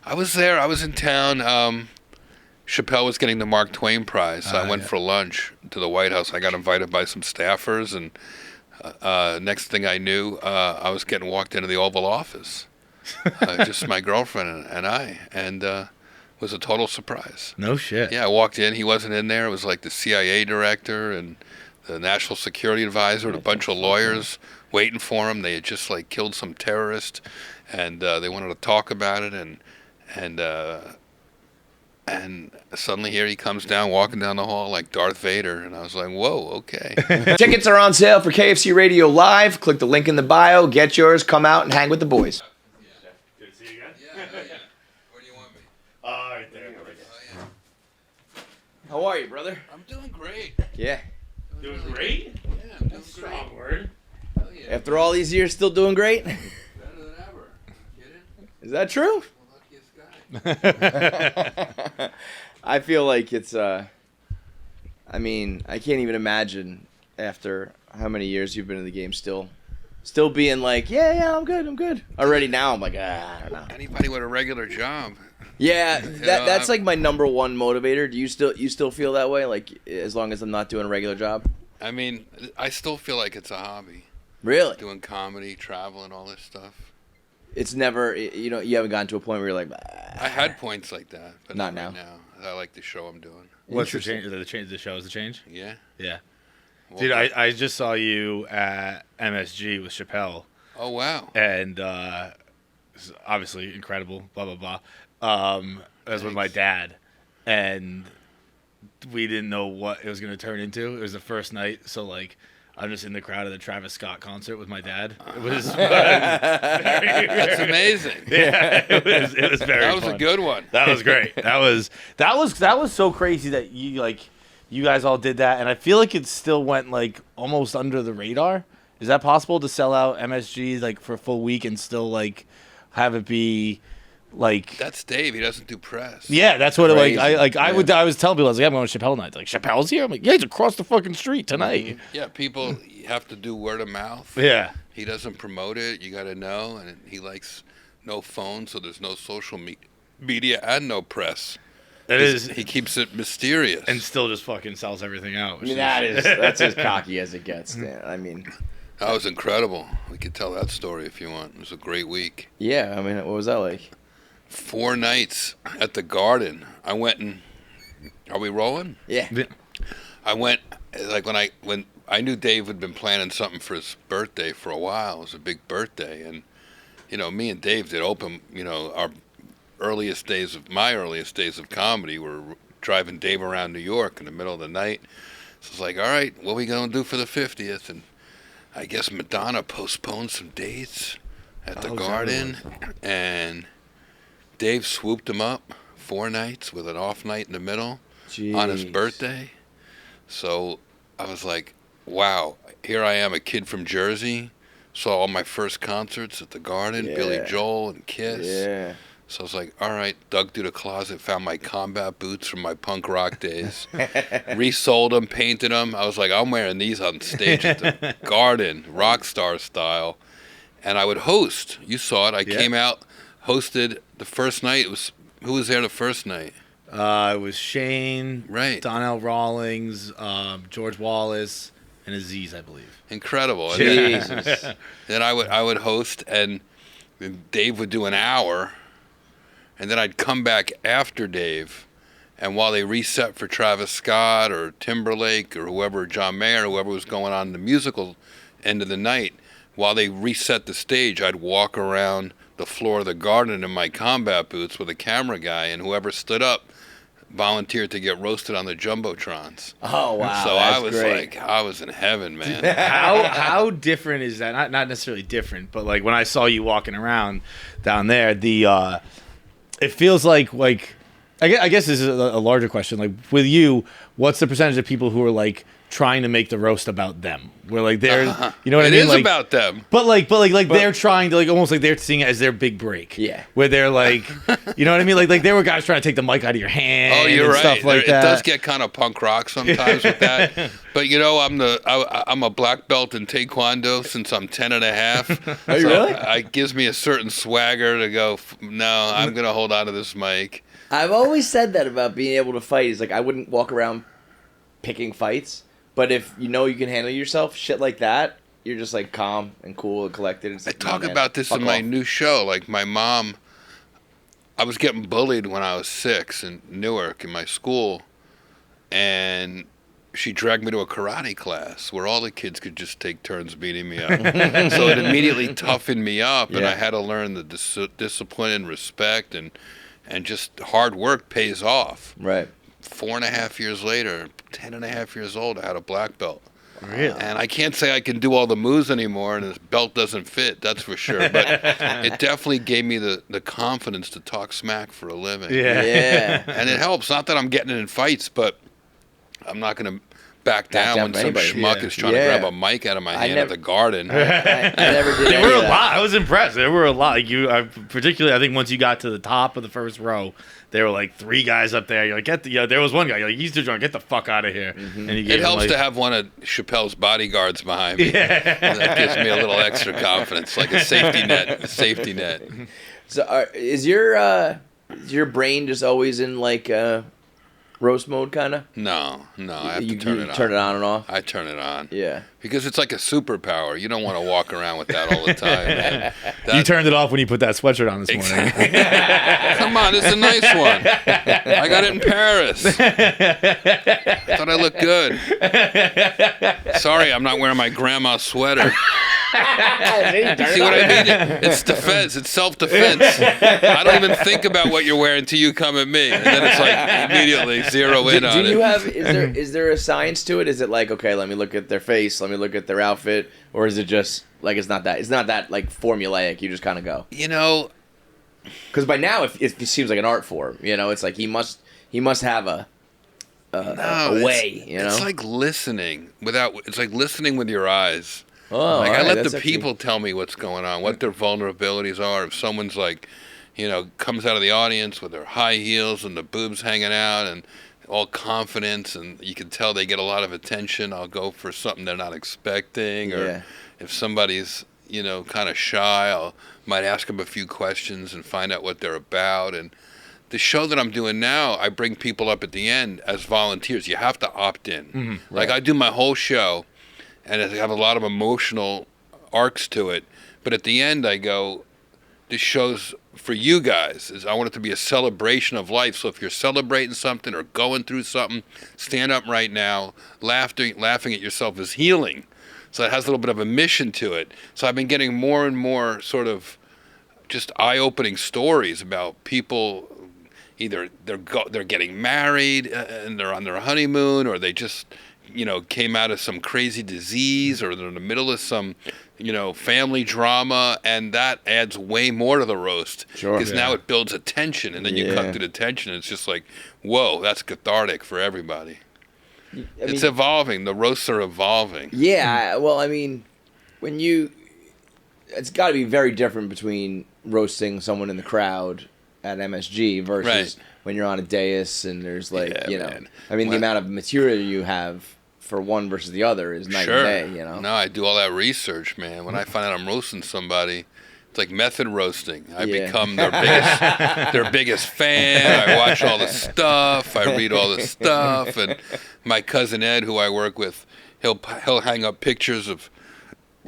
I was there. I was in town. Chappelle was getting the Mark Twain Prize. So I went for lunch to the White House. I got invited by some staffers, and next thing I knew, I was getting walked into the Oval Office. Just my girlfriend and I, and it was a total surprise. No shit. Yeah, I walked in. He wasn't in there. It was like the CIA director and the National Security Advisor and a bunch of lawyers waiting for him. They had just like killed some terrorist, and they wanted to talk about it, and suddenly here he comes down, walking down the hall like Darth Vader, and I was like, whoa, okay. Tickets are on sale for KFC Radio Live. Click the link in the bio, get yours, come out and hang with the boys. Good to see you again. Yeah. Where do you want me? Right there. How are you, brother? I'm doing great. Yeah. Doing great? Yeah, I'm doing Strong great. word. Hell yeah. After all these years, still doing great? Better than ever. Get it? Is that true? Luckiest guy. I feel like it's, I mean, I can't even imagine after how many years you've been in the game still being like, yeah, I'm good. Already now I'm like, I don't know. Anybody with a regular job. Yeah, that's like my number one motivator. Do you still feel that way? Like, as long as I'm not doing a regular job? I mean, I still feel like it's a hobby. Really? Doing comedy, traveling, all this stuff. It's never, you haven't gotten to a point where you're like, I had points like that, but Not not now. right now. I like the show I'm doing. What's the change? The show is the change? Yeah. Yeah. Well, Dude, I just saw you at MSG with Chappelle, Oh, wow. and it's obviously incredible, blah, blah, blah. I was with my dad, and we didn't know what it was going to turn into. It was the first night, so, like, I'm just in the crowd at the Travis Scott concert with my dad. It was That's amazing. Yeah, it was very That was fun. a good one. That was great. That was so crazy that you guys all did that, and I feel like it still went like almost under the radar. Is that possible to sell out MSG like for a full week and still like have it be like? That's Dave. He doesn't do press. Yeah, that's what Crazy. I was telling people, I was like, I'm going to Chappelle night. Like, Chappelle's here? I'm like, yeah, he's across the fucking street tonight. Yeah, people have to do word of mouth. Yeah. He doesn't promote it. You got to know. And he likes no phone, so there's no social media and no press. He keeps it mysterious. And still just fucking sells everything out. I mean, that's as cocky as it gets. I mean, That was incredible. We could tell that story if you want. It was a great week. yeah, I mean, what was that like? 4 nights at the Garden. I went and... Are we rolling? Yeah. I went, like, when I knew Dave had been planning something for his birthday for a while. It was a big birthday. And, me and Dave did open, my earliest days of comedy were driving Dave around New York in the middle of the night. So it's like, all right, what are we going to do for the 50th? And I guess Madonna postponed some dates at the Garden. And Dave swooped him up 4 nights with an off night in the middle on his birthday. So I was like, wow, here I am, a kid from Jersey, saw all my first concerts at the Garden, Billy Joel and Kiss. Yeah. So I was like, all right, dug through the closet, found my combat boots from my punk rock days, resold them, painted them. I was like, I'm wearing these on stage at the Garden, rock star style. And I would host. You saw it. I came out, hosted the first night. Who was there the first night? It was Shane, Right. Donnell Rawlings, George Wallace, and Aziz, I believe. Incredible. And Jesus. then I would host, and Dave would do an hour, and then I'd come back after Dave, and while they reset for Travis Scott or Timberlake or whoever, John Mayer, whoever was going on the musical end of the night, while they reset the stage, I'd walk around the floor of the Garden in my combat boots with a camera guy, and whoever stood up volunteered to get roasted on the jumbotrons. Oh, wow. So that's I was great. like, I was in heaven, man. How different is that? Not necessarily different, but like when I saw you walking around down there, it feels like I guess this is a larger question. Like with you, what's the percentage of people who are like trying to make the roast about them. Where like they're, you know what I mean? It is like, about them. But they're trying to like almost like they're seeing it as their big break. Yeah. Where they're like, you know what I mean? Like there were guys trying to take the mic out of your hand. Oh, you're and right. Stuff like It that. does get kind of punk rock sometimes with that. But you know, I'm a black belt in Taekwondo since I'm 10 and a half. Are you really? It gives me a certain swagger to go, no, I'm going to hold on to this mic. I've always said that about being able to fight. Is like I wouldn't walk around picking fights, but if you know you can handle yourself, shit like that, you're just like calm and cool and collected. And I talk about this in my new show. Like my mom, I was getting bullied when I was 6 in Newark in my school, and she dragged me to a karate class where all the kids could just take turns beating me up. So it immediately toughened me up, and I had to learn the discipline and respect, and just hard work pays off. Right. 4.5 years later, 10.5 years old, I had a black belt. Really? And I can't say I can do all the moves anymore, and this belt doesn't fit, that's for sure. But it definitely gave me the confidence to talk smack for a living. Yeah. And it helps. Not that I'm getting in fights, but I'm not going to back down when for some anybody. schmuck is trying to grab a mic out of my hand at the garden. I never did. There any were of a that. lot. I was impressed. There were a lot. Like particularly, I think once you got to the top of the first row, there were like 3 guys up there. You're like, there was one guy. You're like, he's too drunk. Get the fuck out of here. Mm-hmm. And It helps to have one of Chappelle's bodyguards behind me. That gives me a little extra confidence, like a safety net. So, is your brain just always in like roast mode, kind of? No, I have to You turn it on. turn it on and off. I turn it on. Yeah. Because it's like a superpower. You don't want to walk around with that all the time, man. You turned it off when you put that sweatshirt on this morning. Come on, this is a nice one. I got it in Paris. Thought I looked good. Sorry, I'm not wearing my grandma's sweater. See what I mean? It's defense. It's self-defense. I don't even think about what you're wearing till you come at me, and then it's like immediately zero in on Do you it. have? Is there a science to it? Is it like, okay, let me look at their face, let me look at their outfit, or is it just like it's not that like formulaic? You just kind of go. You know, Because by now, it seems like an art form. You know, it's like he must have a way. You know, it's like listening It's like listening with your eyes. oh, Like all I right, let that's the actually- people tell me what's going on, what their vulnerabilities are. If someone's like, comes out of the audience with their high heels and the boobs hanging out and all confidence, and you can tell they get a lot of attention, I'll go for something they're not expecting. Or Yeah. if somebody's, kind of shy, might ask them a few questions and find out what they're about. And the show that I'm doing now, I bring people up at the end as volunteers. You have to opt in. Mm-hmm. Like I do my whole show, and I have a lot of emotional arcs to it. But at the end, I go, this show's for you guys. I want it to be a celebration of life. So if you're celebrating something or going through something, stand up right now. Laughing at yourself is healing. So it has a little bit of a mission to it. So I've been getting more and more sort of just eye-opening stories about people. Either they're getting married and they're on their honeymoon, or they just came out of some crazy disease, or they're in the middle of some family drama, and that adds way more to the roast. Sure. Because now it builds attention, and then you Yeah. cut to the tension, and it's just like, whoa, that's cathartic for everybody. I mean, It's evolving. The roasts are evolving. Yeah, well, I mean, it's got to be very different between roasting someone in the crowd at MSG versus Right. when you're on a dais and there's like, Yeah, man. I mean, the Well- amount of material you have for one versus the other is night Sure. and day, No, I do all that research, man. When I find out I'm roasting somebody, it's like method roasting. I Yeah. become their biggest fan. I watch all the stuff. I read all the stuff. And my cousin Ed, who I work with, he'll hang up pictures of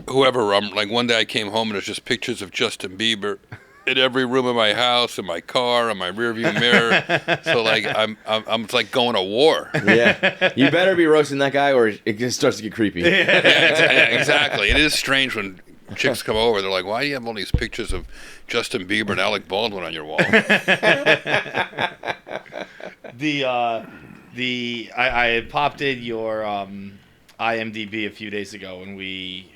whoever. Like one day I came home and there's just pictures of Justin Bieber in every room of my house, in my car, on my rearview mirror. So like I'm it's like going to war. Yeah, you better be roasting that guy, or it just starts to get creepy. Yeah, exactly. It is strange when chicks come over. They're like, "Why do you have all these pictures of Justin Bieber and Alec Baldwin on your wall?" I had popped in your IMDb a few days ago when we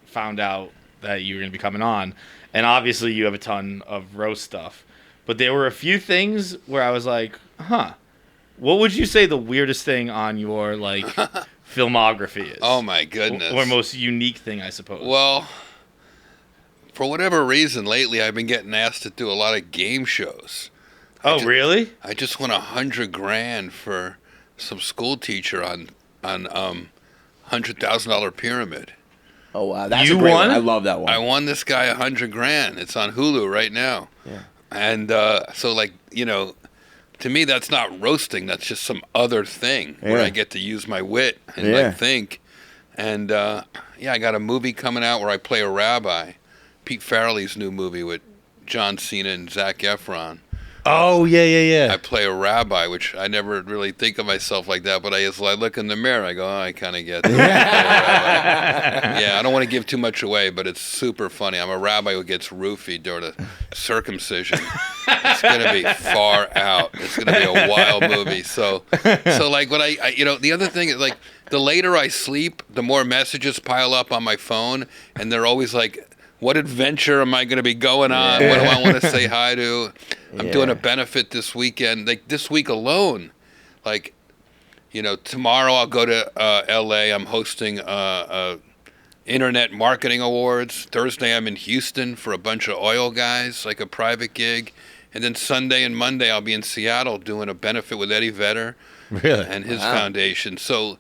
found out that you were going to be coming on, and obviously you have a ton of roast stuff, but there were a few things where I was like, what would you say the weirdest thing on your like filmography is. Oh my goodness. Or most unique thing, I suppose. Well, for whatever reason, lately I've been getting asked to do a lot of game shows. Really? I just won $100,000 for some school teacher on $100,000 pyramid. Oh wow, that's You a great won? one. I love that one. I won this guy $100,000. It's on Hulu right now. Yeah. And so, like, you know, to me, that's not roasting. That's just some other thing where Yeah. I get to use my wit and Yeah. like think. And yeah, I got a movie coming out where I play a rabbi. Pete Farrelly's new movie with John Cena and Zac Efron. Oh, yeah. I play a rabbi, which I never really think of myself like that, but as I look in the mirror, I go, oh, I kind of get that. Yeah, I don't want to give too much away, but it's super funny. I'm a rabbi who gets roofied during a circumcision. It's going to be far out. It's going to be a wild movie. So like, when I, you know, the other thing is, like, the later I sleep, the more messages pile up on my phone, and they're always like, what adventure am I going to be going on? Yeah. What do I want to say hi to? I'm Yeah. doing a benefit this weekend. Like this week alone, like, you know, tomorrow I'll go to L.A. I'm hosting Internet Marketing Awards. Thursday I'm in Houston for a bunch of oil guys, like a private gig. And then Sunday and Monday I'll be in Seattle doing a benefit with Eddie Vedder Really? and his Wow. foundation. So,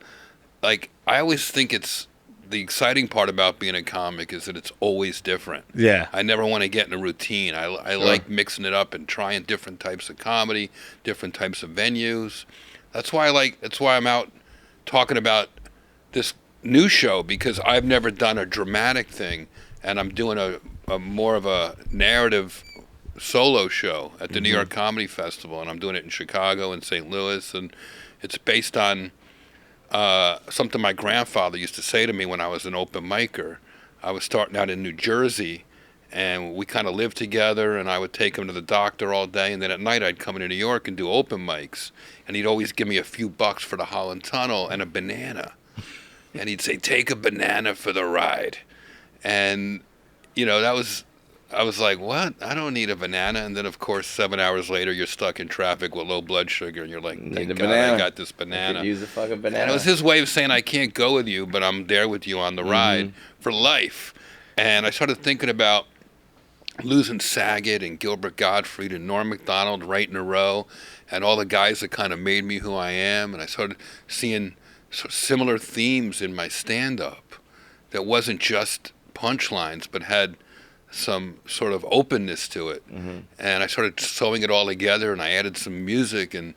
like, I always think it's the exciting part about being a comic is that it's always different. Yeah. I never want to get in a routine. I like mixing it up and trying different types of comedy, different types of venues. That's why I'm out talking about this new show, because I've never done a dramatic thing, and I'm doing a more of a narrative solo show at the New York Comedy Festival, and I'm doing it in Chicago and St. Louis, and it's based on something my grandfather used to say to me when I was an open micer. I was starting out in New Jersey, and we kind of lived together, and I would take him to the doctor all day, and then at night I'd come into New York and do open mics, and he'd always give me a few bucks for the Holland Tunnel and a banana. And he'd say, take a banana for the ride. And, you know, I was like, what? I don't need a banana. And then, of course, 7 hours later, you're stuck in traffic with low blood sugar, and you're like, Need thank a God banana. I got this I banana. could use a fucking banana. And it was his way of saying, I can't go with you, but I'm there with you on the ride for life. And I started thinking about losing Saget and Gilbert Gottfried and Norm Macdonald right in a row, and all the guys that kind of made me who I am. And I started seeing sort of similar themes in my stand-up that wasn't just punchlines, but had some sort of openness to it. And I started sewing it all together, and I added some music, and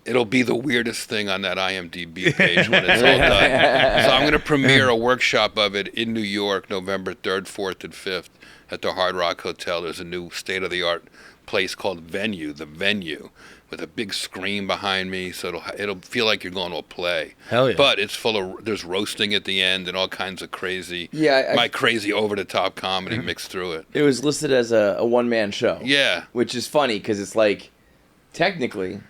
it'll be the weirdest thing on that IMDb page when it's all done. So I'm going to premiere a workshop of it in New York, November 3rd, 4th, and 5th at the Hard Rock Hotel. There's a new state-of-the-art place called Venue, the Venue, with a big screen behind me, so it'll feel like you're going to a play. Hell yeah. But it's full of, there's roasting at the end and all kinds of crazy, Yeah, my crazy over-the-top comedy mixed through it. It was listed as a one-man show. Yeah. Which is funny because it's like, technically,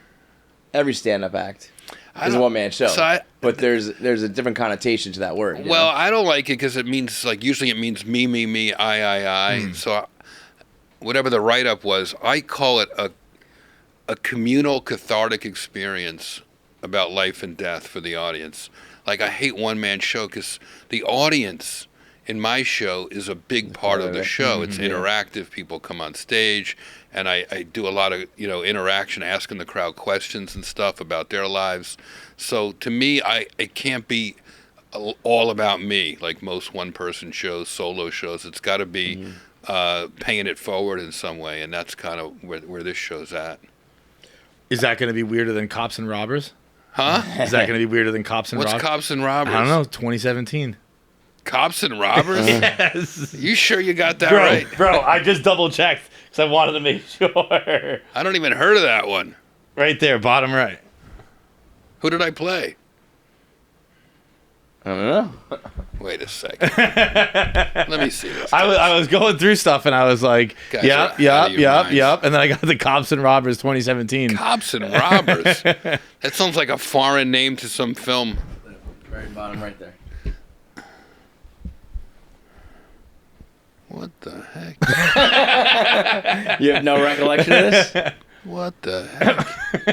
every stand-up act is a don't- one-man show. so but there's a different connotation to that word. you Well, know? I don't like it because it means, like, usually it means me, I. So whatever the write-up was, I call it a communal cathartic experience about life and death for the audience. Like, I hate one-man show because the audience in my show is a big part of the show. It's interactive. People come on stage, and I do a lot of, you know, interaction, asking the crowd questions and stuff about their lives. So to me, it can't be all about me like most one-person shows, solo shows. It's got to be paying it forward in some way, and that's kind of where this show's at. Is that going to be weirder than Cops and Robbers? Huh? Is that going to be weirder than Cops and What's Robbers? Cops and Robbers? I don't know. 2017. Cops and Robbers? Yes. You sure you got that right? Bro, I just double checked because I wanted to make sure. I don't even heard of that one. Right there, bottom right. Who did I play? I don't know. Wait a second. Let me see this. I was going through stuff and I was like, Guys yep, are out of your minds. and then I got the Cops and Robbers 2017. Cops and Robbers. That sounds like a foreign name to some film. Very bottom right there. What the heck? You have no recollection of this? What the heck?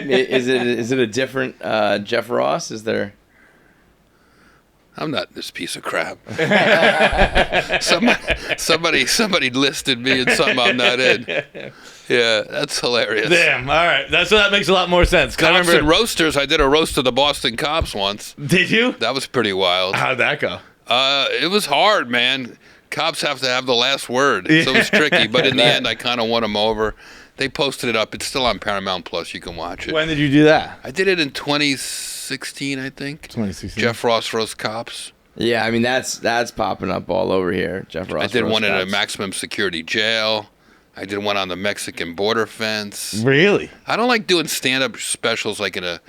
Is it a different Jeff Ross? Is there? I'm not this piece of crap. somebody listed me in something I'm not in. Yeah, that's hilarious. Damn. All right. That makes a lot more sense. 'Cause I Cops remember. and roasters. I did a roast of the Boston Cops once. Did you? That was pretty wild. How'd that go? It was hard, man. Cops have to have the last word, so it was tricky. But in the end, I kind of won them over. They posted it up. It's still on Paramount Plus. You can watch it. When did you do that? I did it in 2016, I think. 2016. Jeff Ross roast cops. Yeah, I mean that's popping up all over here. Jeff Ross. I did roast one in a cops. maximum security jail. I did one on the Mexican border fence. Really? I don't like doing stand-up specials like in a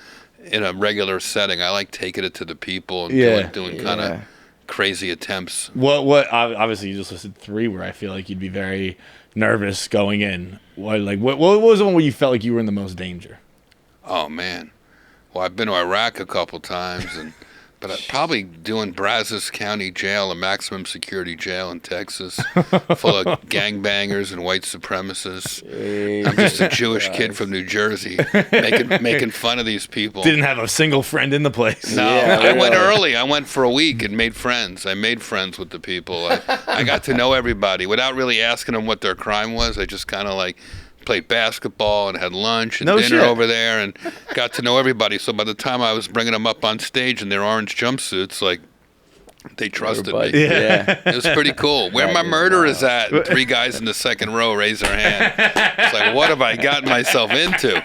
regular setting. I like taking it to the people and doing kind of crazy attempts. What? Obviously, you just listed 3 where I feel like you'd be very nervous going in. What was the one where you felt like you were in the most danger? Oh man, well I've been to Iraq a couple times, but I'm probably doing Brazos County Jail, a maximum security jail in Texas, full of gangbangers and white supremacists. I'm just a Jewish kid from New Jersey, making fun of these people. Didn't have a single friend in the place. No, Yeah, I went really. early. I went for a week and made friends. I made friends with the people. I got to know everybody without really asking them what their crime was. I just kind of like played basketball and had lunch and No dinner shit. over there and got to know everybody. So by the time I was bringing them up on stage in their orange jumpsuits, like, they trusted me. Yeah. It was pretty cool. Where That my is murder wild. is at? And 3 guys in the second row raise their hand. It's like, what have I gotten myself into?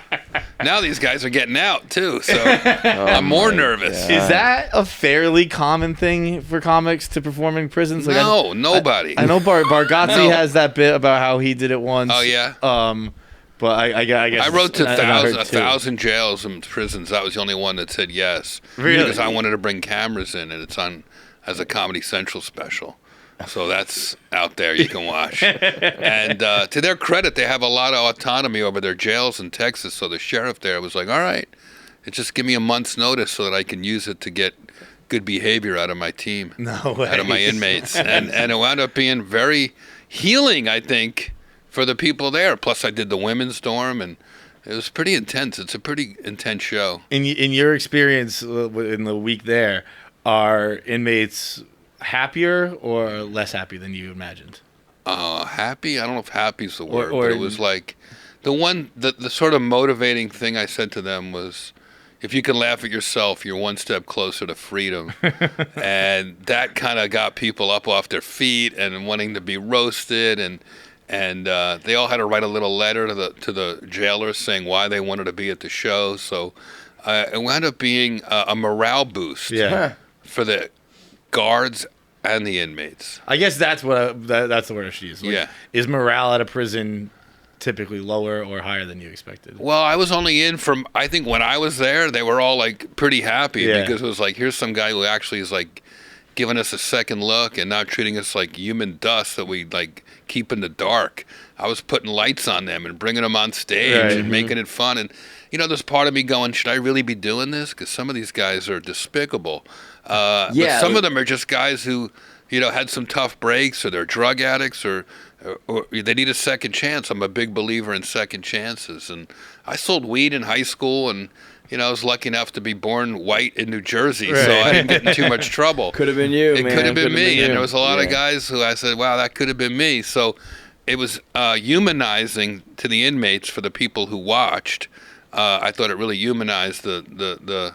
Now these guys are getting out, too. So I'm more nervous. God. Is that a fairly common thing for comics to perform in prisons? Like, No, nobody. I know Bargatze No. has that bit about how he did it once. Oh, yeah? But I guess I wrote to and I heard 1,000 jails and prisons. That was the only one that said yes. Really? Because I wanted to bring cameras in, and it's on as a Comedy Central special. So that's out there. You can watch. And to their credit, they have a lot of autonomy over their jails in Texas. So the sheriff there was like, all right, just give me a month's notice so that I can use it to get good behavior out of my team, No way. out of my inmates. And it wound up being very healing, I think, for the people there. Plus, I did the women's dorm, and it was pretty intense. It's a pretty intense show. In your experience in the week there, are inmates happier or less happy than you imagined? Happy? I don't know if happy's the word, or- but it was like the sort of motivating thing I said to them was, if you can laugh at yourself, you're one step closer to freedom. And that kind of got people up off their feet and wanting to be roasted, and they all had to write a little letter to the jailers saying why they wanted to be at the show. So it wound up being a morale boost Yeah. for the guards and the inmates. I guess that's that's the word I should use. Like, Yeah. Is morale at a prison typically lower or higher than you expected? Well, I was only in from, I think when I was there, they were all like pretty happy Yeah. because it was like, here's some guy who actually is like giving us a second look and not treating us like human dust that we like keep in the dark. I was putting lights on them and bringing them on stage Right. and making it fun. And, you know, there's part of me going, should I really be doing this? Because some of these guys are despicable. But some of them are just guys who, you know, had some tough breaks, or they're drug addicts, or they need a second chance. I'm a big believer in second chances. And I sold weed in high school, and, you know, I was lucky enough to be born white in New Jersey, so Right. I didn't get in too much trouble. Could have been you, It man. could have been me. you. And there was a lot of Yeah. guys who I said, wow, that could have been me. So it was humanizing to the inmates for the people who watched. I thought it really humanized the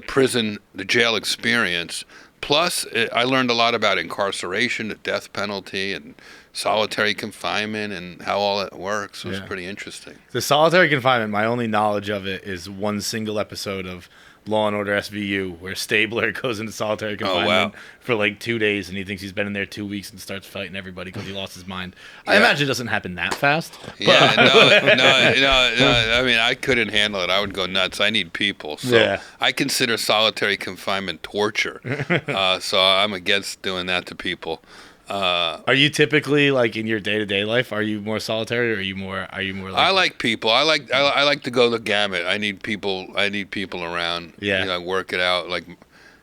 prison, the jail experience. Plus, I learned a lot about incarceration, the death penalty, and solitary confinement, and how all that works. It was Yeah. pretty interesting. The solitary confinement, my only knowledge of it is one single episode of Law and Order SVU where Stabler goes into solitary confinement for like 2 days, and he thinks he's been in there 2 weeks and starts fighting everybody because he lost his mind. I Yeah. imagine it doesn't happen that fast. Yeah, no. I mean, I couldn't handle it. I would go nuts. I need people. So Yeah. I consider solitary confinement torture. So I'm against doing that to people. Are you typically like in your day-to-day life? Are you more solitary, or are you more? Like, I like people. I like to go the gamut. I need people around. Yeah. You know, work it out. Like,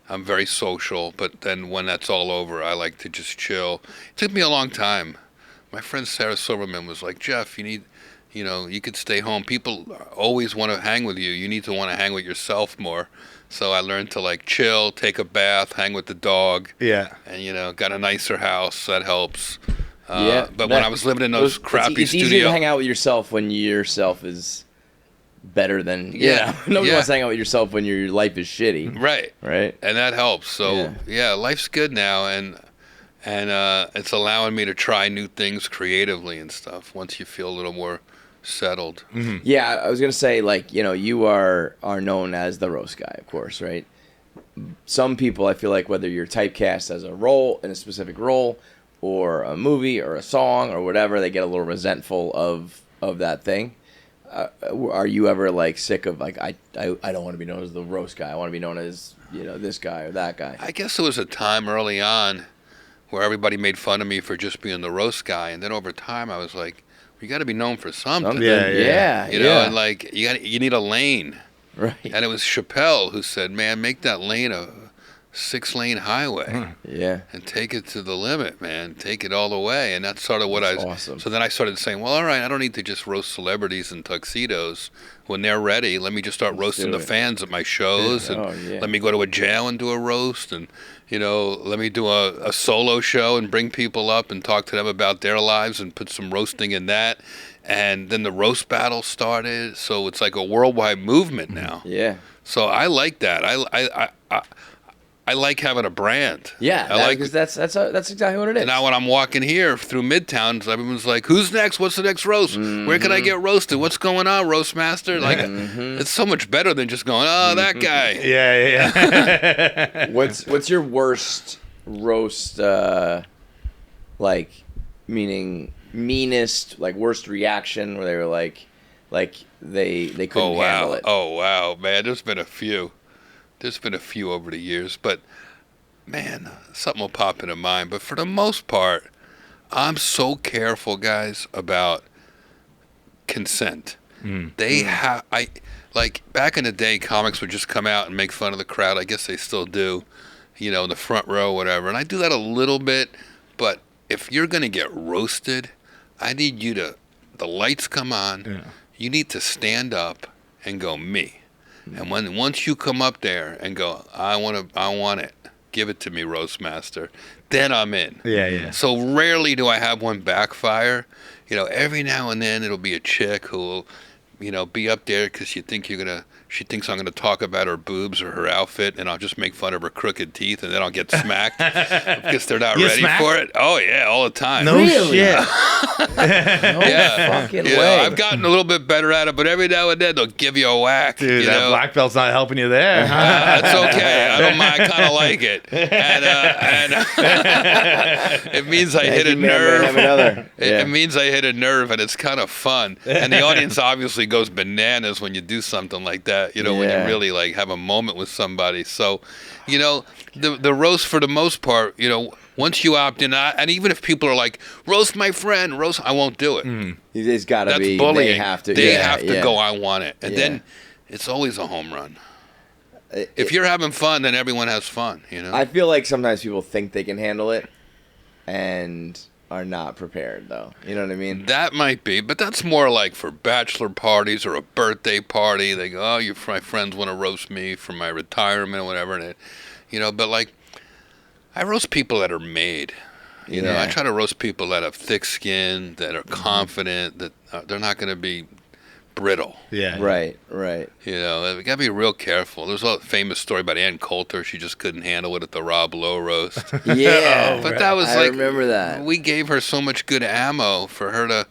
I'm very social, but then when that's all over, I like to just chill. It took me a long time. My friend Sarah Silverman was like, Jeff, you you could stay home. People always want to hang with you. You need to want to hang with yourself more. So I learned to like chill, take a bath, hang with the dog. Yeah. And got a nicer house. That helps. But when I was living in those crappy it's easy to studios, hang out with yourself when yourself is better than Yeah, Nobody yeah. wants to hang out with yourself when your life is shitty. right, Right. and that helps. So life's good now, and it's allowing me to try new things creatively and stuff. Once you feel a little more settled. Yeah, I was gonna say, like, you are known as the roast guy, of course, right? Some people, I feel like, whether you're typecast as a role in a specific role, or a movie, or a song, or whatever, they get a little resentful of that thing. Are you ever like sick of like I don't want to be known as the roast guy? I want to be known as this guy or that guy. I guess there was a time early on where everybody made fun of me for just being the roast guy, and then over time I was like, you got to be known for something. Yeah. And like you need a lane. Right. And it was Chappelle who said, "Man, make that lane a 6-lane highway Yeah. and take it to the limit, man. Take it all the way." And that's sort of what That's I. awesome. So then I started saying, "Well, all right, I don't need to just roast celebrities in tuxedos. When they're ready, let me just start roasting do the it. fans at my shows, and Oh, yeah. let me go to a jail and do a roast, and let me do a solo show and bring people up and talk to them about their lives and put some roasting in that." And then the roast battle started, so it's like a worldwide movement now. Yeah. So I like that. I like having a brand. Yeah. I like. Because that's exactly what it is. And now when I'm walking here through Midtown, everyone's like, "Who's next? What's the next roast? Where can I get roasted? What's going on, roast master?" Like, it's so much better than just going, "Oh, that guy." Yeah. What's your worst roast? Meaning meanest, like worst reaction where they were like they couldn't handle it. Oh wow, man. There's been a few over the years, but man, something will pop into mind. But for the most part, I'm so careful, guys, about consent. They have like back in the day, comics would just come out and make fun of the crowd. I guess they still do, in the front row, whatever. And I do that a little bit, but if you're gonna get roasted, I need you to. The lights come on. Yeah. You need to stand up and go me. And once you come up there and go, I want it. Give it to me, roast master. Then I'm in. Yeah. So rarely do I have one backfire. Every now and then it'll be a chick who'll, be up there because she thinks I'm gonna talk about her boobs or her outfit, and I'll just make fun of her crooked teeth, and then I'll get smacked because they're not ready for it. Oh yeah, all the time. No shit. Fucking way. I've gotten a little bit better at it, but every now and then they'll give you a whack. Dude, that black belt's not helping you there. That's okay. I don't mind. I kind of like it, and it means I hit a nerve. It means I hit a nerve, and it's kind of fun. And the audience obviously goes bananas when you do something like that. When you really like have a moment with somebody. So, the roast for the most part, once you opt in, and even if people are like, roast my friend, roast, I won't do it. It's got to be. Bullying. They have to. They have to go. I want it, and then it's always a home run. If you're having fun, then everyone has fun. I feel like sometimes people think they can handle it, and are not prepared, though. You know what I mean? That might be, but that's more like for bachelor parties or a birthday party. They go, "Oh, my friends want to roast me for my retirement or whatever," and but like, I roast people that are made. I try to roast people that have thick skin, that are confident, that they're not going to be brittle. Yeah. Right. We got to be real careful. There's a famous story about Ann Coulter. She just couldn't handle it at the Rob Lowe roast. Yeah. But that was I remember that. We gave her so much good ammo for her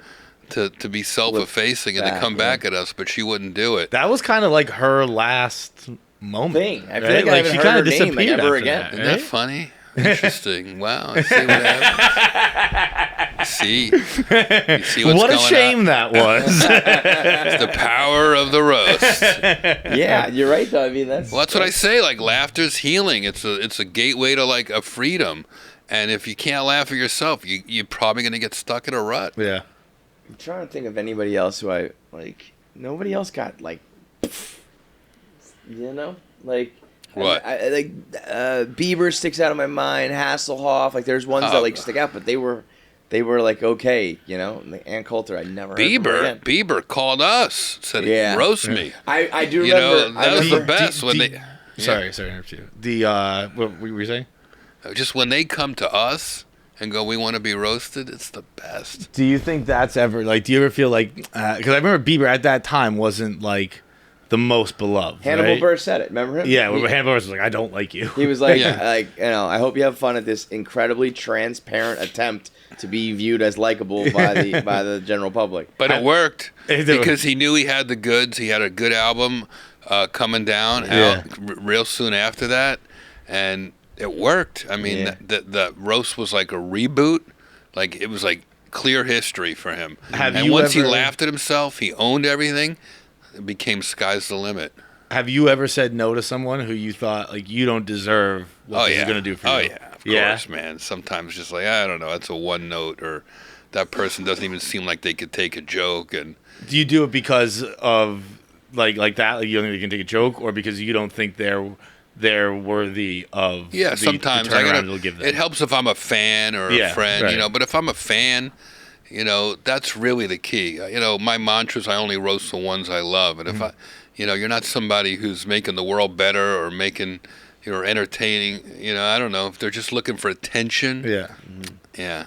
to be self-effacing and to come back at us, but she wouldn't do it. That was kind of like her last moment. I feel like I haven't heard her name ever again. Isn't that funny? Interesting. Wow. I see what happened. You see what's what a going shame on? that was. It's the power of the roast. Yeah, you're right though. I mean, that's what I say. Like, laughter's healing. It's a gateway to like a freedom. And if you can't laugh at yourself, you're probably gonna get stuck in a rut. Yeah. I'm trying to think of anybody else who I like. Nobody else got like, like. What? Bieber sticks out of my mind. Hasselhoff. Like, there's ones that like stick out, but they were they were like okay, you know. And Ann Coulter, I never heard from her again. Bieber called us, said roast me. I do You remember. know, that was the best when they. Sorry to interrupt you. What were you saying? Just when they come to us and go, we want to be roasted, it's the best. Do you think that's ever like? Do you ever feel like? Because I remember Bieber at that time wasn't like the most beloved. Hannibal right? Buress said it. Remember him? Yeah, Hannibal Buress was like, "I don't like you." He was like, Yeah. like you know, I hope you have fun at this incredibly transparent attempt to be viewed as likable by the general public. But it worked It did. because he knew he had the goods. He had a good album coming down out real soon after that, and it worked. I mean, the roast was like a reboot. Like it was like clear history for him. And once he laughed at himself, he owned everything. It became sky's the limit. Have you ever said no to someone who you thought like you don't deserve what this is going to do for you? Oh yeah, of course, man. Sometimes just like I don't know, it's a one note, or that person doesn't even seem like they could take a joke. And do you do it because of like that? Like you don't think you can take a joke, or because you don't think they're worthy of? Yeah, sometimes the turnaround it'll give them? It helps if I'm a fan or a friend, right. you know. But if I'm a fan, you know, that's really the key. You know, my mantra is I only roast the ones I love, and if I, you know, you're not somebody who's making the world better or making, you know, entertaining. You know, I don't know if they're just looking for attention. Yeah, yeah,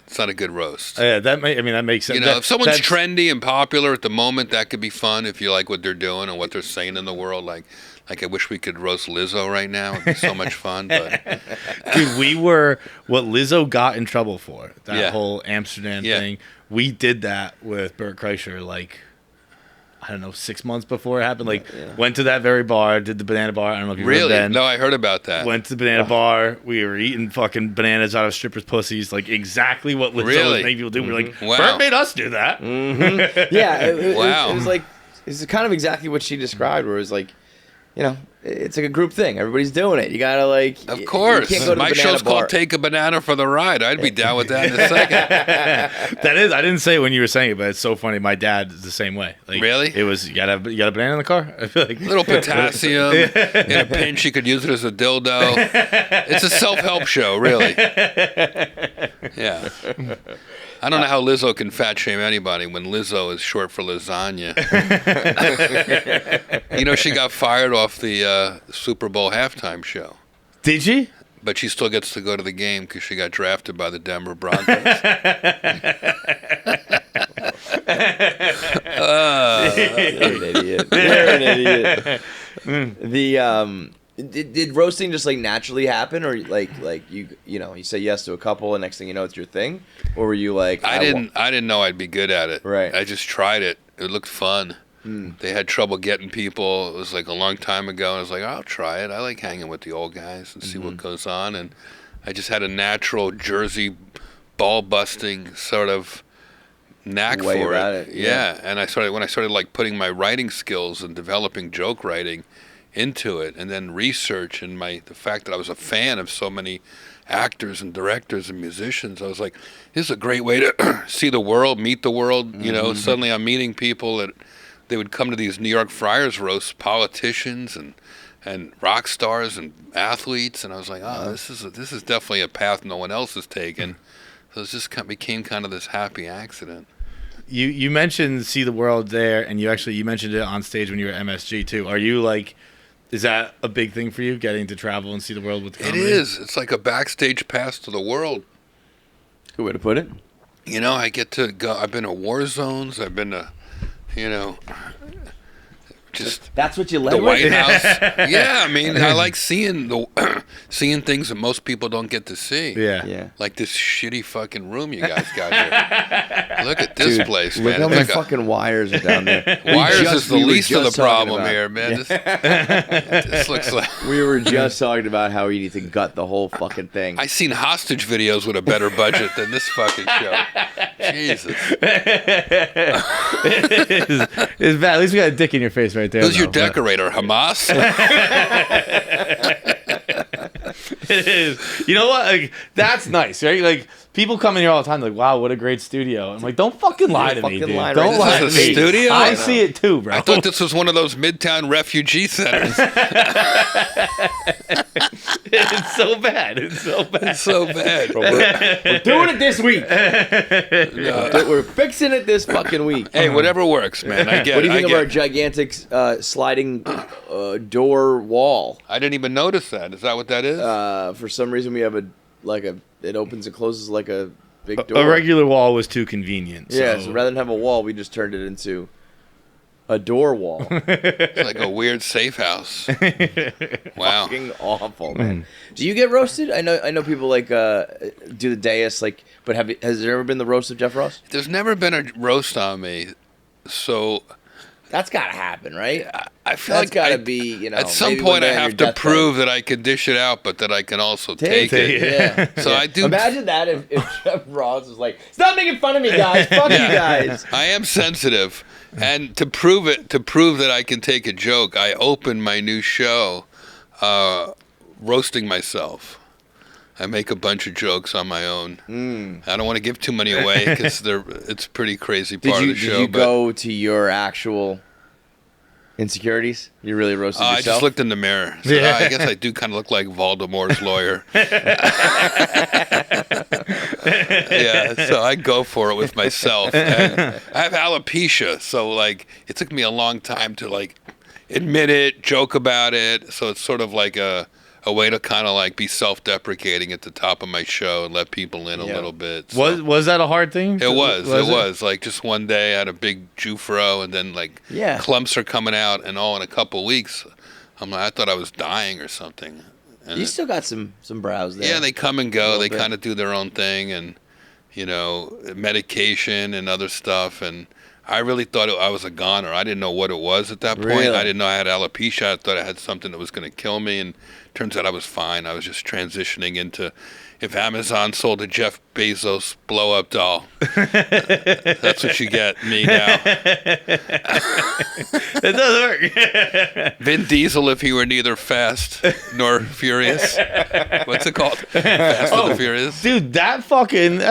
it's not a good roast. Yeah, that makes sense. You know, if someone's trendy and popular at the moment, that could be fun if you like what they're doing and what they're saying in the world. Like I wish we could roast Lizzo right now. It'd be so much fun. But dude, we were what Lizzo got in trouble for that whole Amsterdam Yeah. thing. We did that with Bert Kreischer, like I don't know, 6 months before it happened. Like went to that very bar, did the banana bar. I don't know if you really, then. no, I heard about that. Went to the banana bar. We were eating fucking bananas out of strippers' pussies, like exactly what Lizzo Really? was making people do. We're like, Wow. Bert made us do that. Yeah, it Wow. was like it's kind of exactly what she described, where it was like, you know, it's like a group thing. Everybody's doing it. You gotta like. Of course. You can't go to My the banana show's bar. called Take a Banana for the Ride. I'd be down with that in a second. That is, I didn't say it when you were saying it, but it's so funny. My dad is the same way. Like, Really? It was you got a banana in the car. I feel like Little potassium. In a pinch, you could use it as a dildo. It's a self-help show, really. Yeah. I don't know how Lizzo can fat shame anybody when Lizzo is short for lasagna. You know, she got fired off the Super Bowl halftime show. Did she? But she still gets to go to the game because she got drafted by the Denver Broncos. You're an idiot. You're an idiot. Did roasting just like naturally happen, or like you know you say yes to a couple and next thing you know it's your thing, or were you like I didn't know I'd be good at it. Right. I just tried it. It looked fun. They had trouble getting people. It was like a long time ago. And I was like, I'll try it. I like hanging with the old guys and see what goes on. And I just had a natural Jersey ball busting sort of knack Way for about it. it, Yeah. And when I started like putting my writing skills and developing joke writing into it, and then research and the fact that I was a fan of so many actors and directors and musicians, I was like, this is a great way to see the world, meet the world. You know, suddenly I'm meeting people that they would come to these New York Friars roasts, politicians and rock stars and athletes, and I was like, oh, this is definitely a path no one else has taken. So it just became kind of this happy accident. You mentioned see the world there, and you mentioned it on stage when you were at MSG too. Are you like? Is that a big thing for you, getting to travel and see the world with comedy? It is. It's like a backstage pass to the world. Good way to put it. You know, I get to go. I've been to war zones. I've been to, you know, just That's what you led the with? White House. Yeah, I mean, I like seeing seeing things that most people don't get to see. Yeah. Like this shitty fucking room you guys got here. Look at this Dude, place, look man. how It's many like fucking wires are down there. wires is the we were least of the just talking problem about- here, man. This looks like We were just talking about how we need to gut the whole fucking thing. I seen hostage videos with a better budget than this fucking show. Jesus. It's bad. At least we got a dick in your face right there. Who's your though, but- decorator? Hamas? It is. You know what? Like, that's nice, right? Like people come in here all the time, like, "Wow, what a great studio." I'm like, "Don't fucking lie to me, fucking dude. lie Don't right lie now. to This is me." a studio? I I see it too, bro. I thought this was one of those Midtown refugee centers. It's so bad. It's so bad. It's so bad. We're doing it this week. We're fixing it this fucking week. Hey, whatever works, man. I get What do you it. think of our gigantic sliding door wall? I didn't even notice that. Is that what that is? For some reason, we have it opens and closes like a big door. A regular wall was too convenient. Yeah, so rather than have a wall, we just turned it into a door wall. It's like a weird safe house. Wow. Fucking awful, man. Do you get roasted? I know people like do the dais, like, but has there ever been the roast of Jeff Ross? There's never been a roast on me, so That's gotta happen, right? I feel That's like gotta be, at some maybe one point I day on have your to deathbed. prove that I can dish it out, but that I can also take it. Yeah. So I do. Imagine that if Jeff Ross was like, "Stop making fun of me, guys. Fuck you guys." I am sensitive, and to prove that I can take a joke, I open my new show, roasting myself. I make a bunch of jokes on my own. I don't want to give too many away because it's a pretty crazy part of the show. Did you go to your actual insecurities? You really roasted yourself? I just looked in the mirror. So I guess I do kind of look like Voldemort's lawyer. Yeah, so I go for it with myself. And I have alopecia, so like it took me a long time to like admit it, joke about it. So it's sort of like a way to kind of like be self-deprecating at the top of my show and let people in a little bit. So. Was that a hard thing? It was. Like just one day I had a big Jufro and then like clumps are coming out and all in a couple weeks. I thought I was dying or something. And you still got some brows there. Yeah, they come and go. They bit. kind of do their own thing and, medication and other stuff. And I really thought I was a goner. I didn't know what it was at that point. Really? I didn't know I had alopecia. I thought I had something that was going to kill me. And turns out I was fine. I was just transitioning into if Amazon sold a Jeff Bezos blow-up doll. That's what you get, me now. It does work. Vin Diesel if he were neither fast nor furious. What's it called? Fast and the Furious? Dude, that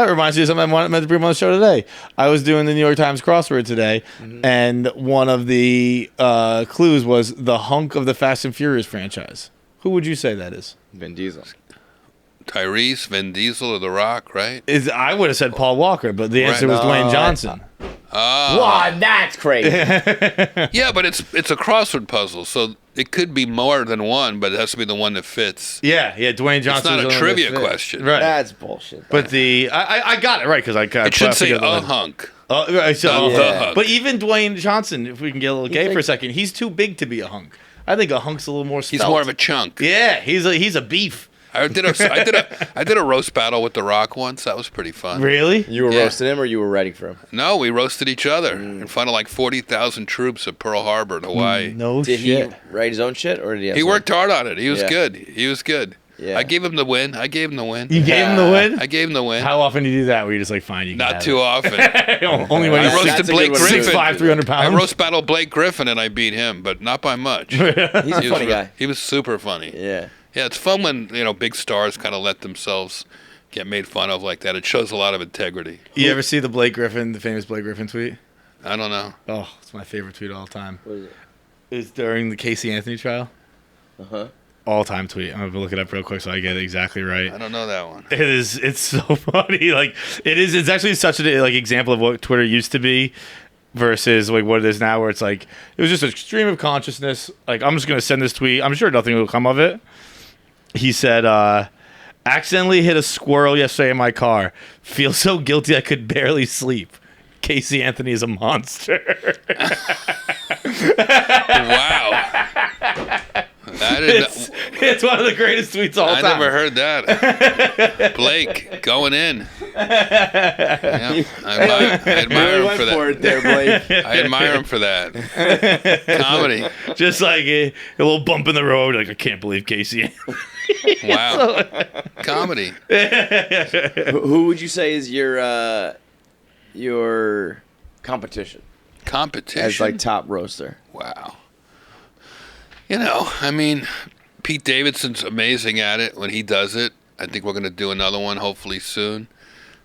reminds me of something I meant to bring on the show today. I was doing the New York Times crossword today, and one of the clues was the hunk of the Fast and Furious franchise. Who would you say that is? Vin Diesel. Tyrese, Vin Diesel, or The Rock, right? I would have said Paul Walker, but the answer was Dwayne Johnson. Wow, that's crazy. Yeah, but it's a crossword puzzle, so it could be more than one, but it has to be the one that fits. Yeah, Dwayne Johnson. It's not a trivia question. Right. That's bullshit. But I got it right because It should say a hunk. Right, so, The hunk. But even Dwayne Johnson, if we can get a little gay for a second, he's too big to be a hunk. I think a hunk's a little more svelte. He's more of a chunk. Yeah, he's a beef. I did a roast battle with The Rock once. That was pretty fun. Really? You were roasting him or you were writing for him? No, we roasted each other in front of like 40,000 troops at Pearl Harbor in Hawaii. No Did shit. he write his own shit or did he have He some- worked hard on it. He was Yeah. good. Yeah. I gave him the win. You gave him the win? I gave him the win. How often do you do that where you're just like, fine, you can Not have too it? often. Only when I he's roasted That's a Blake good one to do. Griffin. 6'5", 300 I pounds. roast battled Blake Griffin and I beat him, but not by much. He's a funny guy. He was super funny. Yeah. Yeah, it's fun when big stars kind of let themselves get made fun of like that. It shows a lot of integrity. You ever see the famous Blake Griffin tweet? I don't know. Oh, it's my favorite tweet of all time. What is it? It's during the Casey Anthony trial. Uh-huh. All-time tweet. I'm going to look it up real quick so I get it exactly right. I don't know that one. It's so funny. Like it's actually such an example of what Twitter used to be versus like what it is now, where it's like it was just a stream of consciousness. Like I'm just gonna send this tweet. I'm sure nothing will come of it. He said, accidentally hit a squirrel yesterday in my car. Feel so guilty I could barely sleep. Casey Anthony is a monster. Wow. It's one of the greatest tweets of all I time. never heard that. Blake going in. Yeah, I admire him for that. for it there, Blake. I admire him for that. Comedy. Just like a little bump in the road. Like I can't believe Casey. Wow. Comedy. Who would you say is your competition Competition. as like top roaster? Wow. Pete Davidson's amazing at it when he does it. I think we're going to do another one hopefully soon.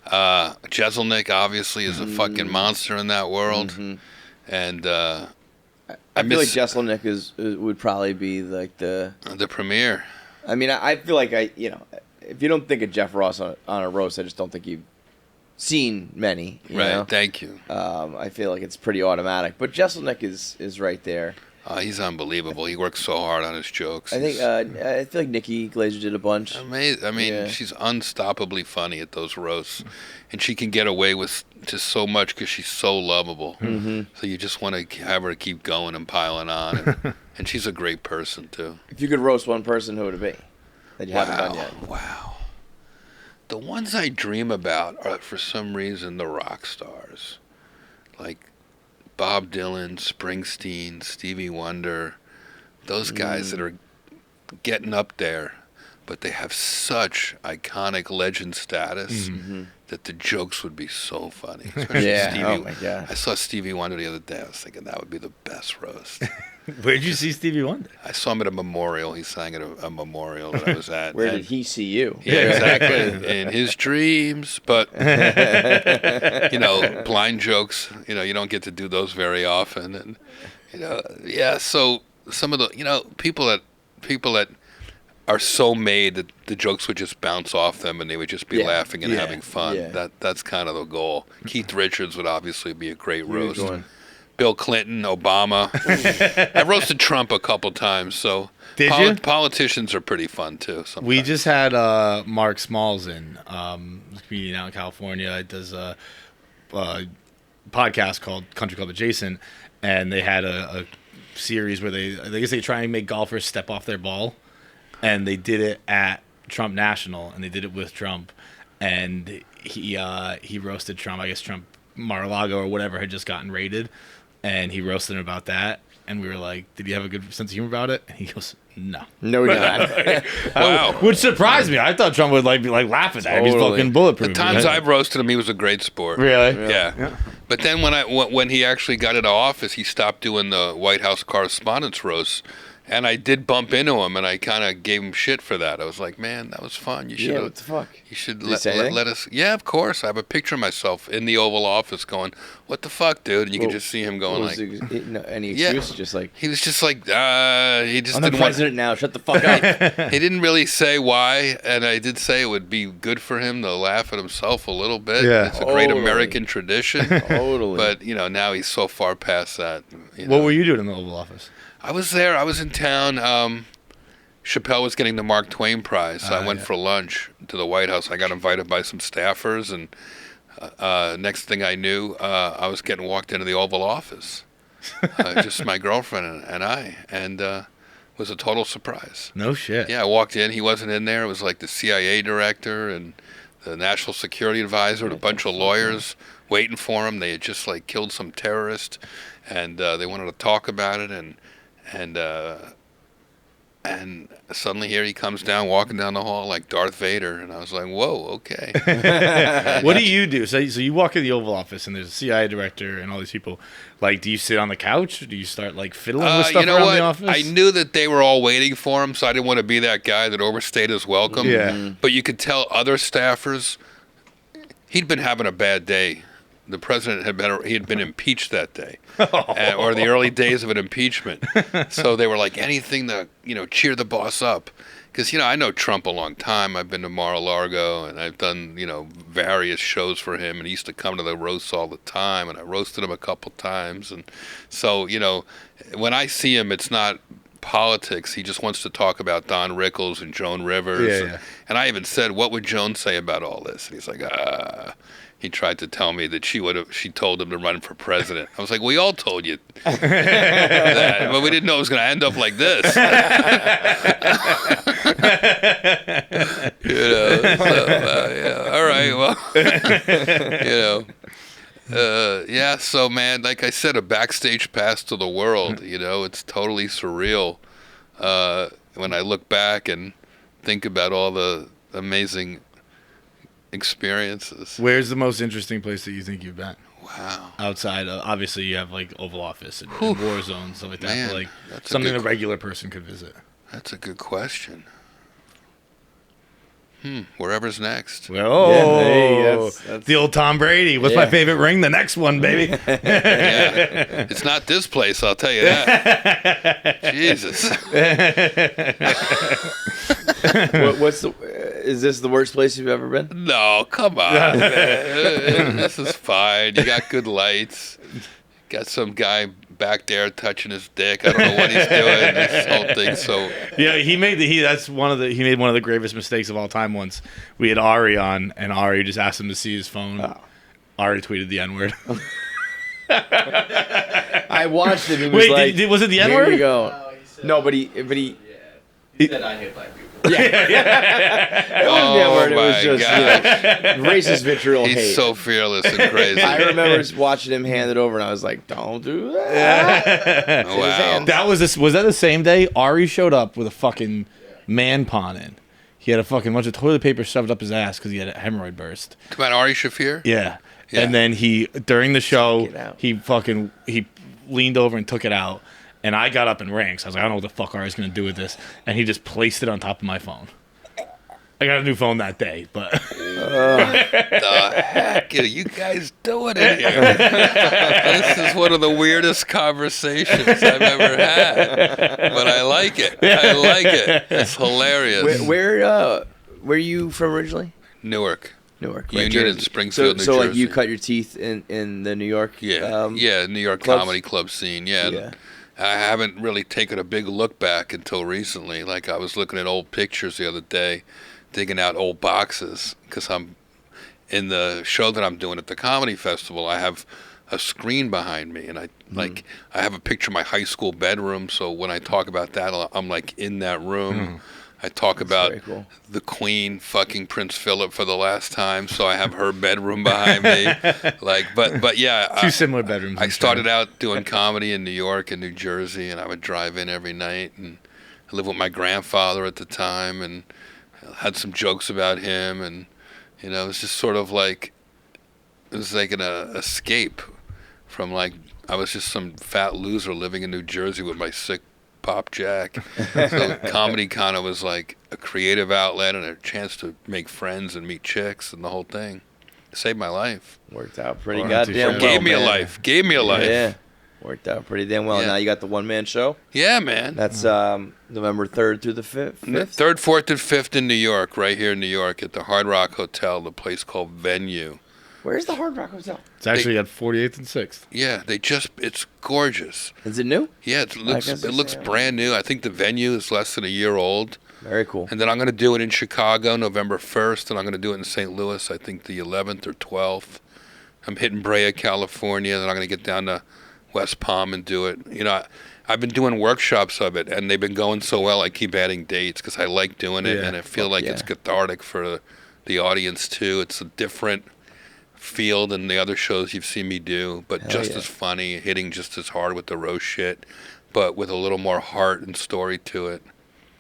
Jeselnik obviously is a fucking monster in that world. And I feel like Jeselnik would probably be like the premier. I mean, I feel like if you don't think of Jeff Ross on a roast, I just don't think you've seen many. You know? Thank you. I feel like it's pretty automatic. But Jeselnik is right there. He's unbelievable. He works so hard on his jokes. I think I feel like Nikki Glazer did a bunch. Amazing. I mean, she's unstoppably funny at those roasts, and she can get away with just so much because she's so lovable. Mm-hmm. So you just want to have her keep going and piling on, and she's a great person too. If you could roast one person, who would it be that you haven't done yet? Wow. The ones I dream about are, for some reason, the rock stars, like Bob Dylan, Springsteen, Stevie Wonder, those guys that are getting up there, but they have such iconic legend status that the jokes would be so funny. Especially Stevie. Oh my God. I saw Stevie Wonder the other day. I was thinking that would be the best roast. Where'd you see Stevie Wonder? I saw him at a memorial. He sang at a memorial that I was at. Where did he see you? Yeah, exactly. In his dreams. But, blind jokes, you don't get to do those very often. And, so some of the, people that are so made that the jokes would just bounce off them and they would just be laughing and having fun. Yeah. That's kind of the goal. Keith Richards would obviously be a great roast. Huge one. Bill Clinton, Obama. I roasted Trump a couple times, so Did you? Politicians are pretty fun too. Sometimes. We just had Mark Smalls in, a comedian out in California. He does a podcast called Country Club Adjacent, and they had a series where they try and make golfers step off their ball, and they did it at Trump National, and they did it with Trump, and he roasted Trump. I guess Trump Mar-a-Lago or whatever had just gotten raided. And he roasted him about that, and we were like, "Did he have a good sense of humor about it?" And he goes, "No, No, he did not. Wow. Which surprised me. I thought Trump would be laughing at him. He's Totally. fucking bulletproof. The times I've roasted him, he was a great sport. Really? Yeah. But then when he actually got into office, he stopped doing the White House correspondence roasts. And I did bump into him, and I kind of gave him shit for that. I was like, "Man, that was fun. You should Yeah, what the fuck? You should Did he say anything? let us." Yeah, of course. I have a picture of myself in the Oval Office going, "What the fuck, dude?" And you could just see him going like, any Yeah. excuse? Just like, he was just like, he just I'm the didn't want. president now. Shut the fuck up. He didn't really say why, and I did say it would be good for him to laugh at himself a little bit. Yeah. It's a great Totally. American tradition. Totally. But now he's so far past that. What were you doing in the Oval Office? I was there. I was in town. Chappelle was getting the Mark Twain Prize, so I went for lunch to the White House. I got invited by some staffers, and next thing I knew, I was getting walked into the Oval Office. Just my girlfriend and I, and it was a total surprise. No shit. Yeah, I walked in. He wasn't in there. It was like the CIA director and the National Security Advisor and a bunch of lawyers waiting for him. They had just killed some terrorist, and they wanted to talk about it, and suddenly here he comes down, walking down the hall like Darth Vader, and I was like, "Whoa, okay." What do you do? So you walk in the Oval Office, and there's a CIA director and all these people. Do you sit on the couch? Or do you start fiddling with stuff around the office? I knew that they were all waiting for him, so I didn't want to be that guy that overstayed his welcome. Yeah. But you could tell other staffers, he'd been having a bad day. The president had been impeached that day, or the early days of an impeachment. So they were like, anything to cheer the boss up, because I know Trump a long time. I've been to Mar-a-Lago, and I've done various shows for him, and he used to come to the roasts all the time, and I roasted him a couple times. And so when I see him, it's not politics. He just wants to talk about Don Rickles and Joan Rivers. Yeah. And I even said, "What would Joan say about all this?" And he's like, He tried to tell me that she told him to run for president. I was like, "We all told you that, but we didn't know it was going to end up like this." All right, well, so man, like I said, a backstage pass to the world. It's totally surreal when I look back and think about all the amazing experiences. Where's the most interesting place that you think you've been? Wow. Outside, obviously, you have Oval Office and war zones, stuff like that. Man, But, that's something a regular person could visit. That's a good question. wherever's next. Oh, Yeah, hey, that's the old Tom Brady. What's my favorite ring? The next one, baby. Yeah. It's not this place, I'll tell you that. Jesus. Is this the worst place you've ever been? No, come on, man. This is fine. You got good lights. Got some guy back there touching his dick. I don't know what he's doing. This whole thing. So yeah, he made one of the gravest mistakes of all time. Once we had Ari on, and Ari just asked him to see his phone. Oh. Ari tweeted the N-word. I watched it. He was was it the N-word? Here you go. No, but he said I hate black people. Yeah. It wasn't the N-word. It was just racist vitriol hate. He's so fearless and crazy. I remember watching him hand it over, and I was like, "Don't do that." Oh, wow. Was that the same day Ari showed up with a fucking man pon in? He had a fucking bunch of toilet paper shoved up his ass because he had a hemorrhoid burst. Come on, Ari Shaffir? Yeah. And then during the show, he leaned over and took it out. And I got up and ran. So I was like, I don't know what the fuck Ari's going to do with this. And he just placed it on top of my phone. I got a new phone that day, but... the heck are you guys doing in here? This is one of the weirdest conversations I've ever had. But I like it. I like it. It's hilarious. Where are you from originally? Newark. Union and Springfield, New Jersey. So like you cut your teeth in the New York New York clubs? comedy club scene, yeah. I haven't really taken a big look back until recently. Like I was looking at old pictures the other day, digging out old boxes, because I'm in the show that I'm doing at the comedy festival. I have a screen behind me, and I have a picture of my high school bedroom, so when I talk about that, I'm like in that room. I talk about the Queen fucking Prince Philip for the last time, so I have her bedroom behind me. But yeah, two similar bedrooms. I started out doing comedy in New York and New Jersey, and I would drive in every night, and I lived with my grandfather at the time, and I had some jokes about him, and it was just sort of like an escape from like I was just some fat loser living in New Jersey with my sick Pop Jack. So comedy kind of was like a creative outlet and a chance to make friends and meet chicks and the whole thing. It saved my life. Worked out pretty goddamn well. Gave me a life. Yeah. Worked out pretty damn well. Yeah. Now you got the one-man show? Yeah, man. That's November 3rd through the 5th? 3rd, 4th, and 5th in New York, right here in New York at the Hard Rock Hotel, the place called Venue. Where's the Hard Rock Hotel? It's actually at 48th and 6th. Yeah, it's gorgeous. Is it new? Yeah, it looks brand new. I think the venue is less than a year old. Very cool. And then I'm going to do it in Chicago November 1st, and I'm going to do it in St. Louis, I think the 11th or 12th. I'm hitting Brea, California, then I'm going to get down to West Palm and do it. I've been doing workshops of it, and they've been going so well, I keep adding dates because I like doing it, and I feel like it's cathartic for the audience, too. It's a different feel than the other shows you've seen me do, but just as funny, hitting just as hard with the roast shit, but with a little more heart and story to it.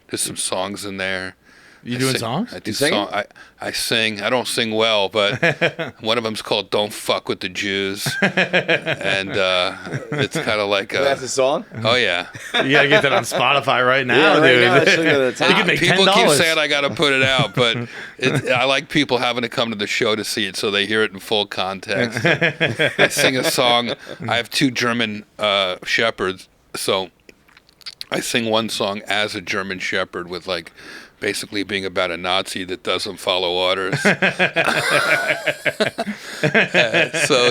There's some songs in there. You doing songs? I do songs. I sing. I don't sing well, but one of them's called "Don't Fuck with the Jews," and it's kind of like that's a song. Oh yeah, you gotta get that on Spotify right now, dude. Now, you can make people $10. keep saying I gotta put it out, but I like people having to come to the show to see it so they hear it in full context. I sing a song. I have 2 German shepherds, so I sing one song as a German shepherd with like basically being about a Nazi that doesn't follow orders. So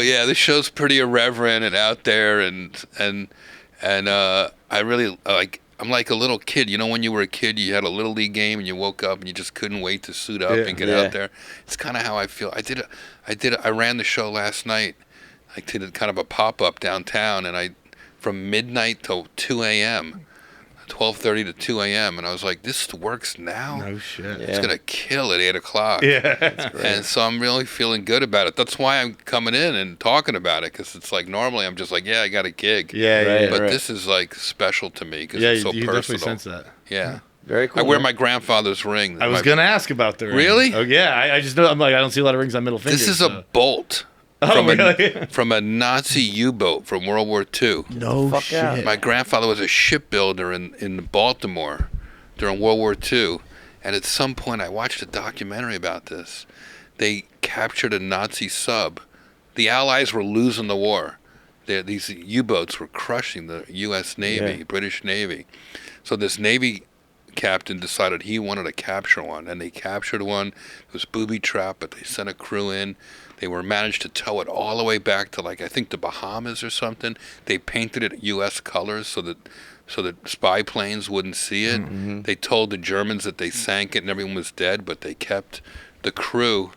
yeah, this show's pretty irreverent and out there, and I really like. I'm like a little kid. When you were a kid, you had a little league game and you woke up and you just couldn't wait to suit up and get out there. It's kind of how I feel. I ran the show last night. I did kind of a pop-up downtown, and from midnight till 2 a.m. 12:30 to 2 a.m. and I was like, this works now? No shit. It's going to kill at 8 o'clock. Yeah. That's great. And so I'm really feeling good about it. That's why I'm coming in and talking about it, because it's like normally I'm just like, I got a gig. Yeah, But this is like special to me because it's so you personal. Definitely sense that. Yeah. Very cool. I wear my grandfather's ring. I was going to ask about the ring. Really? Oh, yeah. I just know, I'm like, I don't see a lot of rings on middle fingers. This is a bolt. From a Nazi U-boat from World War II. No shit. Out. My grandfather was a shipbuilder in Baltimore during World War II, And at some point, I watched a documentary about this. They captured a Nazi sub. The Allies were losing the war. These U-boats were crushing the U.S. Navy, British Navy. So this Navy captain decided he wanted to capture one, and they captured one. It was booby-trapped, but they sent a crew in. They managed to tow it all the way back to, like, I think the Bahamas or something. They painted it U.S. colors so that spy planes wouldn't see it. Mm-hmm. They told the Germans that they sank it and everyone was dead, but they kept the crew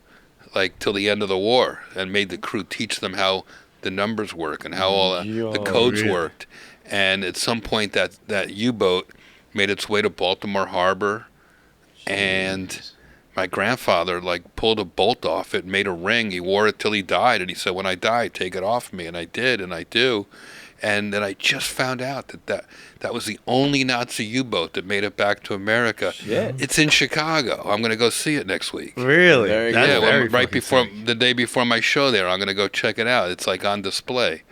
like till the end of the war and made the crew teach them how the numbers work and how all the codes worked. And at some point that U-boat made its way to Baltimore Harbor, and my grandfather like pulled a bolt off it, made a ring. He wore it till he died, and he said, "When I die, take it off me." And I did, and I do. And then I just found out that was the only Nazi U-boat that made it back to America. Shit. It's in Chicago. I'm going to go see it next week. Really? Very That's good. very right fucking before sick. the day before my show there, I'm going to go check it out. It's like on display.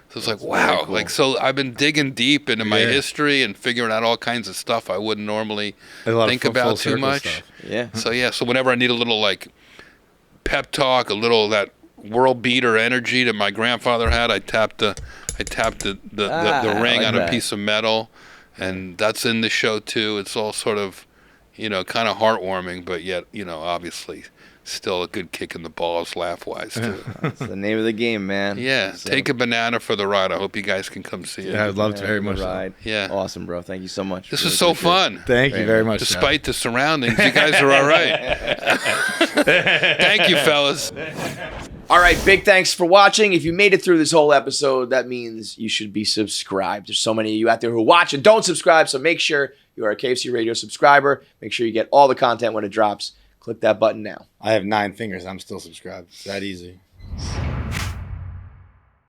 So it's like, That's wow. very cool. Like, so I've been digging deep into my Yeah. history and figuring out all kinds of stuff I wouldn't normally A lot of think full about too circle much. stuff. Yeah. So whenever I need a little like pep talk, a little that world beater energy that my grandfather had, I tapped the ring like on that. a piece of metal, and that's in the show too. It's all sort of, kind of heartwarming, but yet, obviously still a good kick in the balls laugh-wise too. That's the name of the game, man. Yeah, So, take a banana for the ride. I hope you guys can come see it. Yeah, I'd love to yeah, very the much. So. ride. Yeah. Awesome, bro. Thank you so much. This Really was so appreciate it. fun. Thank you very much. Jeff. Despite the surroundings, you guys are all right. Thank you, fellas. All right, big thanks for watching. If you made it through this whole episode, that means you should be subscribed. There's so many of you out there who watch and don't subscribe, so make sure you are a KFC Radio subscriber. Make sure you get all the content when it drops. Click that button now. I have 9 fingers. I'm still subscribed. It's that easy.